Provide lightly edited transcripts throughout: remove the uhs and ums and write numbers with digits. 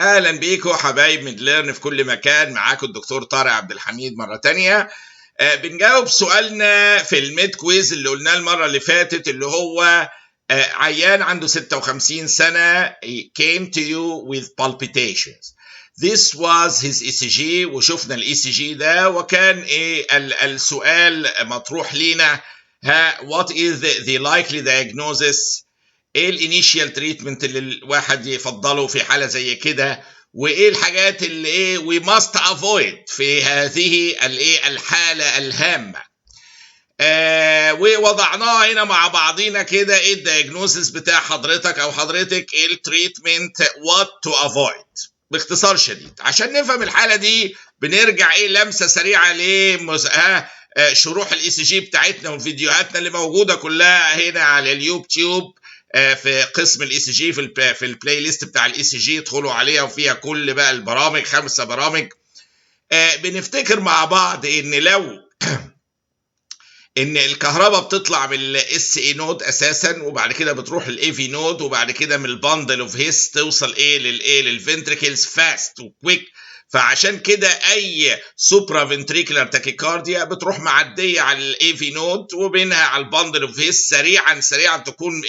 اهلا بيكم حبايب ميدليرن في كل مكان. معاكم الدكتور طارق عبد الحميد مره تانية. بنجاوب سؤالنا في الميد كويز اللي قلناه المره اللي فاتت، اللي هو عيان عنده 56 سنه came to you with palpitations. This was his ECG، وشفنا ال ECG ده، وكان السؤال مطروح لينا what is the likely diagnosis، ايه الانيشيال تريتمنت اللي الواحد يفضله في حاله زي كده، وايه الحاجات اللي ايه وي ماست افويد في هذه الحاله الهامه. ووضعناها هنا مع بعضينا كده، ايه الدايجنوسيس بتاع حضرتك او حضرتك، ايه التريتمنت، وات تو افويد، باختصار شديد. عشان نفهم الحاله دي بنرجع لمسه سريعه شروح الاي سي جي بتاعتنا وفيديوهاتنا اللي موجوده كلها هنا على اليوتيوب في قسم الاي سي جي، في البلاي ليست بتاع الاي سي جي، ادخلوا عليها وفيها كل بقى البرامج، 5 برامج. بنفتكر مع بعض ان لو ان الكهرباء بتطلع من الاس اي نود اساسا، وبعد كده بتروح الاي في نود، وبعد كده من الباندل اوف هيس توصل للفنتريكلز فاست وكويك. فعشان كده اي سوبرا فنتريكولار تاكيكارديا بتروح معديه على الاي في نود وبينها على الباندل اوف هيس سريعا تكون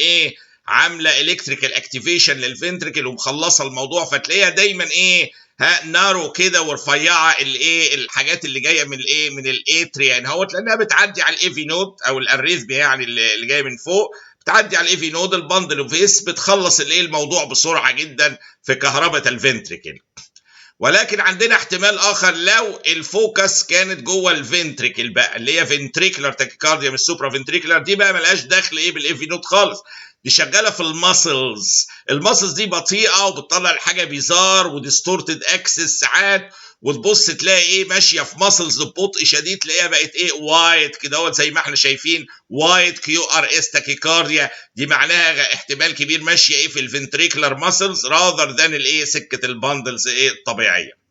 عامله الكتريكال اكتيفيشن للفنتريكل ومخلصه الموضوع. فتلاقيها دايما نارو كده ورفيعه الحاجات اللي جايه من الاتريا لانها بتعدي على الاي في نود او الاريثميا اللي جايه من فوق، بتعدي على الاي في نود، الباندل اوف هيس بتخلص الموضوع بسرعه جدا في كهرباء الفنتريكل. ولكن عندنا احتمال اخر، لو الفوكس كانت جوه الفنتريكل بقى، اللي هي فنتريكولار تاكيكارديا مش سوبرا فنتريكولار، دي بقى ملهاش دخل بالاي في نود خالص، دي شغاله في الماسلز دي بطيئه وبتطلع الحاجه بيزار وديستورتد اكسس ساعات، وتبص تلاقي ماشيه في ماسلز ببطء شديد، تلاقيها بقت وايت كده زي ما احنا شايفين، وايت كيو ار اس تاكيكارديا. دي معناها احتمال كبير ماشيه في الفنتريكولار ماسلز راذر ذان سكه الباندلز الطبيعيه.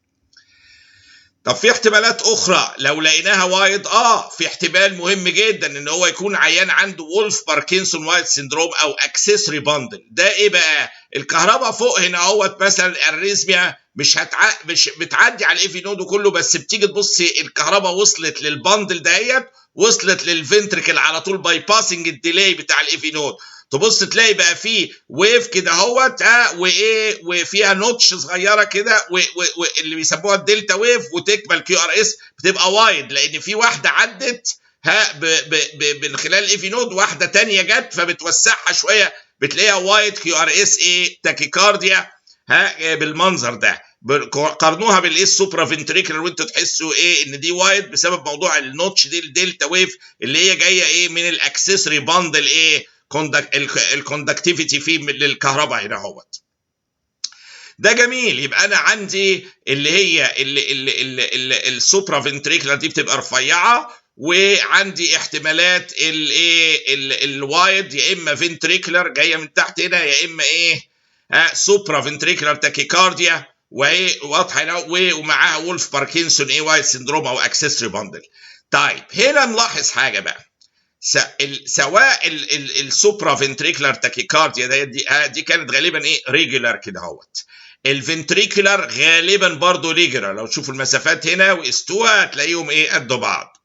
طب في احتمالات اخرى لو لقيناها وايد، في احتمال مهم جدا ان هو يكون عيان عنده وولف باركنسون وايت سيندروم او اكسسوري باندل. ده ايه بقى؟ الكهرباء فوق هنا مثلا الاريثميا مش بتعدي على الاي في نود كله، بس بتيجي تبصي الكهرباء وصلت للباندل دهيت، وصلت للفنتريكل على طول، باي باسنج الديلي بتاع الاي في نود، تبص تلاقي بقى فيه ويف كده وفيها نوتش صغيره كده اللي بيسموها الدلتا ويف، وتكمل كيو ار اس بتبقى وايد، لان في واحده عدت من خلال الاي في نود، واحده تانية جت فبتوسعها شويه، بتلاقيها وايد كيو ار اس تاكيكارديا بالمنظر ده. قارنوها السوبرا فنتريكولار وانتوا تحسوا ان دي وايد بسبب موضوع النوتش دي الدلتا ويف اللي هي جايه من الاكسسوري باندل الكوندكتيفيتي فيه للكهرباء هنا ده جميل. يبقى انا عندي اللي هي السوبرا فنتريكولار دي بتبقى رفيعه، وعندي احتمالات الوايد، يا اما فنتريكولار جايه من تحت هنا، يا اما سوبرا فنتريكولار تاكيكارديا واضحه، ومعاها وولف باركنسون وايت سيندروم او اكسسوري باندل. طيب هنا نلاحظ حاجه بقى، سواء السوبرا فنتريكولار تاكيكارديا دي كانت غالبا ريجولار كده الفنتريكولار غالبا برضو ريجولار، لو تشوفوا المسافات هنا وقستوها هتلاقيهم قد بعض.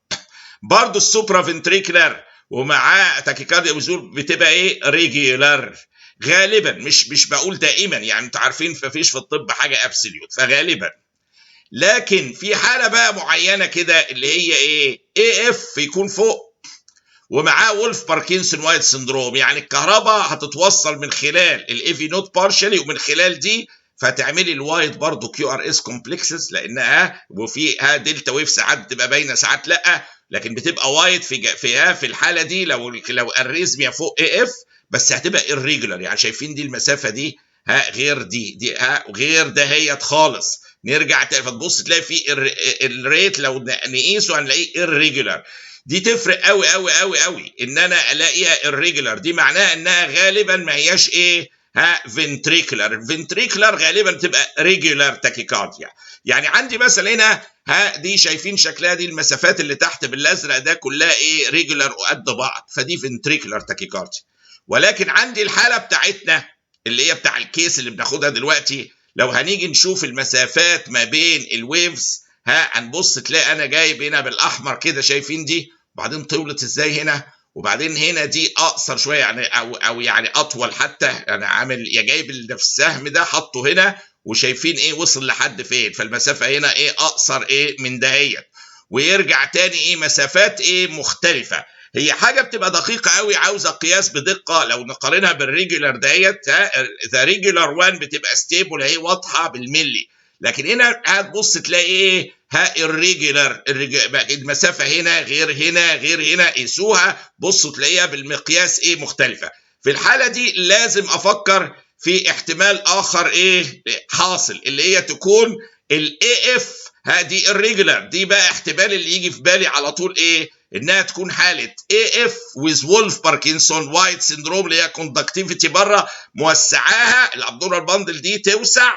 برضو السوبرا فنتريكولار ومعاه تاكيكارديا بتبقى ريجولار غالبا، مش بقول دائما، انتوا عارفين مفيش في الطب حاجه ابسوليوت، فغالبا. لكن في حاله بقى معينه كده اللي هي اي اف يكون فوق ومعاه وولف باركنسون وايت سندروم، الكهرباء هتتوصل من خلال الاي في نوت بارشلي، ومن خلال دي فتعملي الوايت برضو كيو ار اس كومبلكسز، لانها وفيها دلتا ويف ساعات بتبقى باينه ساعات لا، لكن بتبقى وايت في الحاله دي لو الاريزميا فوق اي اف، بس هتبقى irregular. شايفين دي المسافه دي غير دي غير دهيت خالص. نرجع فتبص تلاقي في الريت لو نقيسه هنلاقيه irregular. دي تفرق قوي قوي قوي قوي ان انا الاقيها irregular، دي معناها انها غالبا ما هياش فنتريكولار غالبا بتبقى ريجولار تاكيكارديا. عندي مثلا هنا دي شايفين شكلها، دي المسافات اللي تحت بالازرق ده كلها ريجولار وقد بعض، فدي فنتريكولار تاكيكارديا. ولكن عندي الحاله بتاعتنا اللي هي بتاع الكيس اللي بناخدها دلوقتي، لو هنيجي نشوف المسافات ما بين الويفز هنبص تلاقي انا جايب هنا بالاحمر كده، شايفين دي؟ وبعدين طولت ازاي هنا، وبعدين هنا دي اقصر شويه يعني او يعني اطول حتى، انا عامل يا جايب اللي في السهم ده حطه هنا، وشايفين ايه وصل لحد فين، فالمسافه هنا ايه اقصر ايه من دهيت، ويرجع تاني ايه مسافات ايه مختلفه. هي حاجه بتبقى دقيقه قوي، عاوزه قياس بدقه. لو نقارنها بالريجولار ديت، ذا ريجولار 1 بتبقى ستيبل اهي واضحه بالملي، لكن هنا هتبص تلاقي ايه الريجولار المسافه هنا غير هنا غير هنا، قيسوها بصوا تلاقيها بالمقياس ايه مختلفه. في الحاله دي لازم افكر في احتمال اخر ايه حاصل، اللي هي تكون الاي اف دي الريجولار دي. بقى احتمال اللي يجي في بالي على طول ايه، انها تكون حاله AF with وولف باركنسون وايت سيندروم، اللي هي كوندكتيفيتي بره موسعاها، الابدورال باندل دي توسع،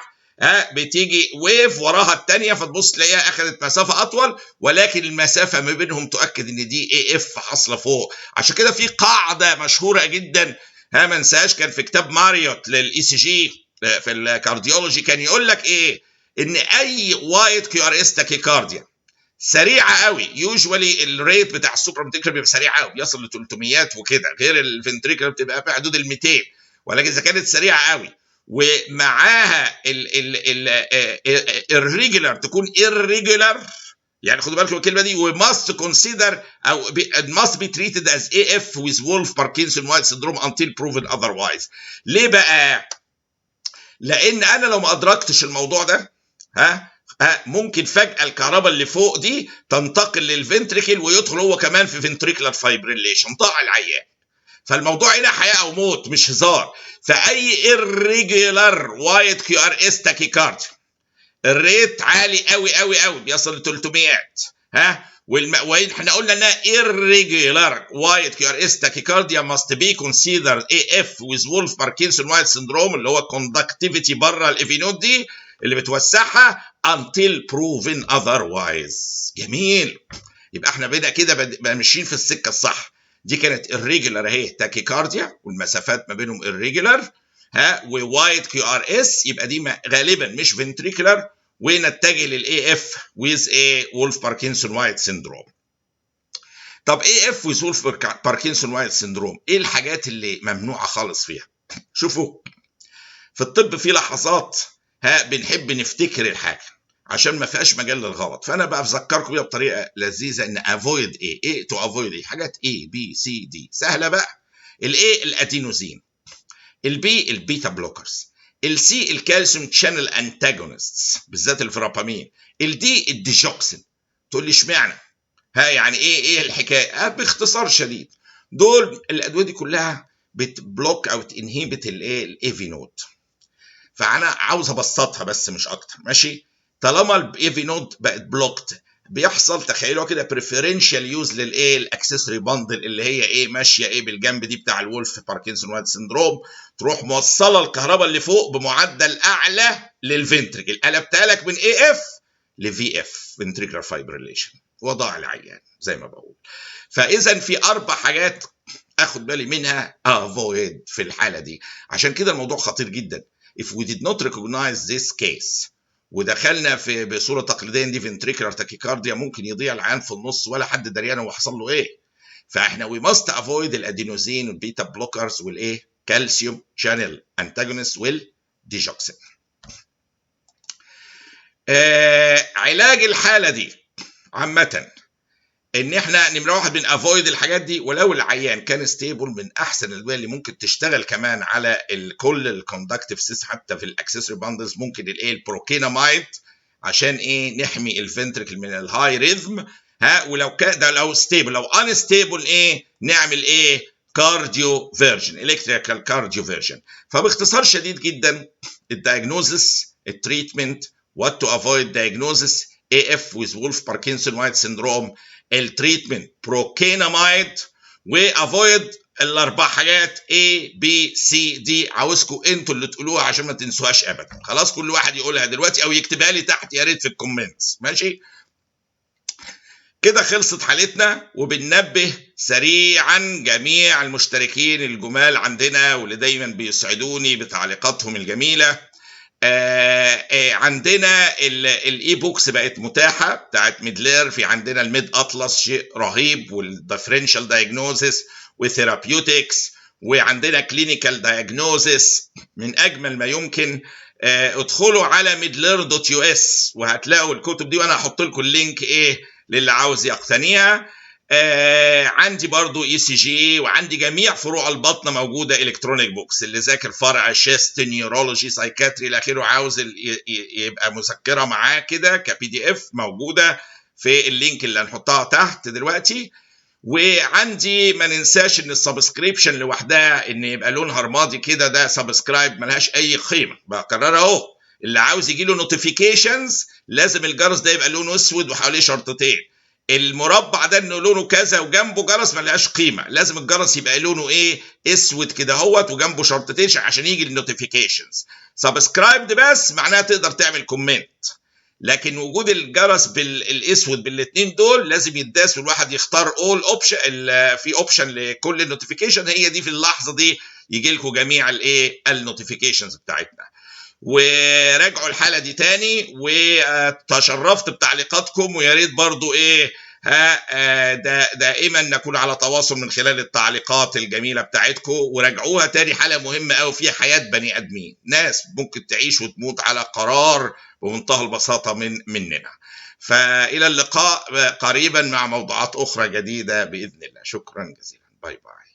بتيجي ويف وراها الثانيه، فتبص تلاقيها اخذت مسافه اطول، ولكن المسافه ما بينهم تؤكد ان دي AF حاصله فوق. عشان كده في قاعده مشهوره جدا ما ننساهاش، كان في كتاب ماريوت للاي سي جي في الكارديولوجي، كان يقول لك ايه، ان اي وايت كيو ار اس تاكيكارديا سريعه قوي، يوجوالي الريت بتاع السوبر فنتريكولار بيبقى سريع قوي، بيصل ل 300 وكده، غير الفنتريكولار بتبقى في حدود ال 200، ولكن اذا كانت سريعه قوي ومعاها الريجولار تكون irregular، يعني خدوا بالكم الكلمه دي، we must consider او must be treated as AF with Wolff Parkinson White syndrome until proven otherwise. ليه بقى؟ لان انا لو ما ادركتش الموضوع ده ممكن فجأة الكهرباء اللي فوق دي تنتقل للفنتريكل ويدخل هو كمان في فنتريكولار فايبريليشن، طاع العيان. فالموضوع هنا حياة او موت مش هزار. فاي irregular white QRS تاكيكارديا الريت عالي قوي قوي قوي بيصل ل 300 واحنا قلنا انها irregular white QRS tachycardia must be considered AF with Wolff Parkinson White syndrome، اللي هو conductivity بره الافينود دي اللي بتوسعها until proven otherwise. جميل، يبقى احنا بقينا كده ماشيين في السكه الصح. دي كانت irregular اهي تاكيكارديا والمسافات ما بينهم irregular ووايت كيو ار اس، يبقى دي غالبا مش فنتريكولار، ونتجه للاي اف with a وولف باركنسون وايت سيندروم. طب اي اف with وولف باركنسون وايت سيندروم ايه الحاجات اللي ممنوعه خالص فيها؟ شوفوا في الطب في لحظات بنحب نفتكر الحاجه عشان ما فيهاش مجال للغلط، فانا بقى بذكركم بيها بطريقه لذيذه ان افويد ايه تو افويد ايه حاجات اي بي سي دي سهله بقى. الاي الادينوزين، البي البيتا بلوكرز، السي الكالسيوم شانل انتاجونستس بالذات الفرابامين، الدي الديجوكسين. تقول لي اشمعنى؟ يعني ايه الحكايه؟ باختصار شديد دول الادويه دي كلها بتبلوك او تنهيبت الايفي نود، فانا عاوز ابسطها بس مش اكتر. ماشي، طالما الايفي نود بقت بلوكت بيحصل تخيلوا كده بريفيرنشال يوز الاكسسوري باندل اللي هي ماشيه بالجنب دي بتاع الولف باركنسون وايت سيندروم، تروح موصله الكهرباء اللي فوق بمعدل اعلى للفنتريكل، قلبتها لك من اي اف لفي اف فنتريكولار فايبريليشن، وضاع العيان زي ما بقول. فاذا في 4 حاجات اخد بالي منها افويد في الحاله دي، عشان كده الموضوع خطير جدا. if we did not recognize this case ودخلنا في بصوره تقليديه دي فنتريكولار تاكيكارديا، ممكن يضيع العيان في النص ولا حد دريان هو حصل له ايه. فاحنا وي ماست افويد الادينوزين والبيتا بلوكرز كالسيوم شانل انتاجونست والديجوكسين. علاج الحاله دي عامه ان احنا نمره 1 بنافويد الحاجات دي، ولو العيان كان ستيبل من احسن الادويه اللي ممكن تشتغل كمان على كل الكوندكتيف سيستم، حتى في الاكسسوري باندلز ممكن البروكينامايد عشان نحمي الفنتريكل من الهاي ريزم. ولو كان ده لو ستيبل، لو ان ستيبل نعمل كارديو فيرجن، الكتريكال كارديو فيرجن. فباختصار شديد جدا الدايجنوزس، التريتمنت، وات تو افويد دايجنوزس AF with Wolff Parkinson White syndrome، التريتمنت بروكينامايد، وافويد ال4 حاجات A B C D. عاوزكم انتوا اللي تقولوها عشان ما تنسوهاش ابدا. خلاص كل واحد يقولها دلوقتي او يكتبها لي تحت يا ريت في الكومنتس. ماشي كده خلصت حالتنا، وبننبه سريعا جميع المشتركين الجمال عندنا واللي دايما بيسعدوني بتعليقاتهم الجميله. عندنا الاي بوكس بقت متاحه بتاعت ميدلير، في عندنا الميد اطلس شيء رهيب، والديفرنشال دايجنوزس وثيرابيوتكس، وعندنا كلينيكال دايجنوزس من اجمل ما يمكن. ادخلوا على midler.us وهتلاقوا الكتب دي، وانا هحط لكم اللينك للي عاوز يقتنيها. عندي برضو ECG، وعندي جميع فروع البطنه موجوده الكترونيك بوكس، اللي ذاكر فرع شيست نيورولوجي سايكاتري الى اخره عاوز يبقى مذكره معاه كده كPDF موجوده في اللينك اللي هنحطها تحت دلوقتي. وعندي ما ننساش ان السبسكريبشن لوحدها ان يبقى لونها رمادي كده، ده سبسكرايب ملهاش اي قيمه، بكررها اهو. اللي عاوز يجي له نوتيفيكيشنز لازم الجرس ده يبقى لونه اسود وحواليه شرطتين. المربع ده انه لونه كذا وجنبه جرس ملهاش قيمه، لازم الجرس يبقى لونه اسود كده اهوت وجنبه شرطتين عشان يجي النوتيفيكيشنز. سبسكرايب بس معناها تقدر تعمل كومنت، لكن وجود الجرس بالاسود بالاثنين دول لازم يداس، والواحد يختار اول اوبشن، في اوبشن لكل النوتيفيكيشن، هي دي في اللحظه دي يجي لكم جميع النوتيفيكيشنز بتاعتنا. وراجعوا الحاله دي تاني، وتشرفت بتعليقاتكم، ويا ريت برضو دائما نكون على تواصل من خلال التعليقات الجميله بتاعتكم، وراجعوها تاني. حاله مهمه قوي فيها حياه بني ادمين، ناس ممكن تعيش وتموت على قرار بمنتهى البساطه مننا. فالى اللقاء قريبا مع موضوعات اخرى جديده باذن الله. شكرا جزيلا، باي باي.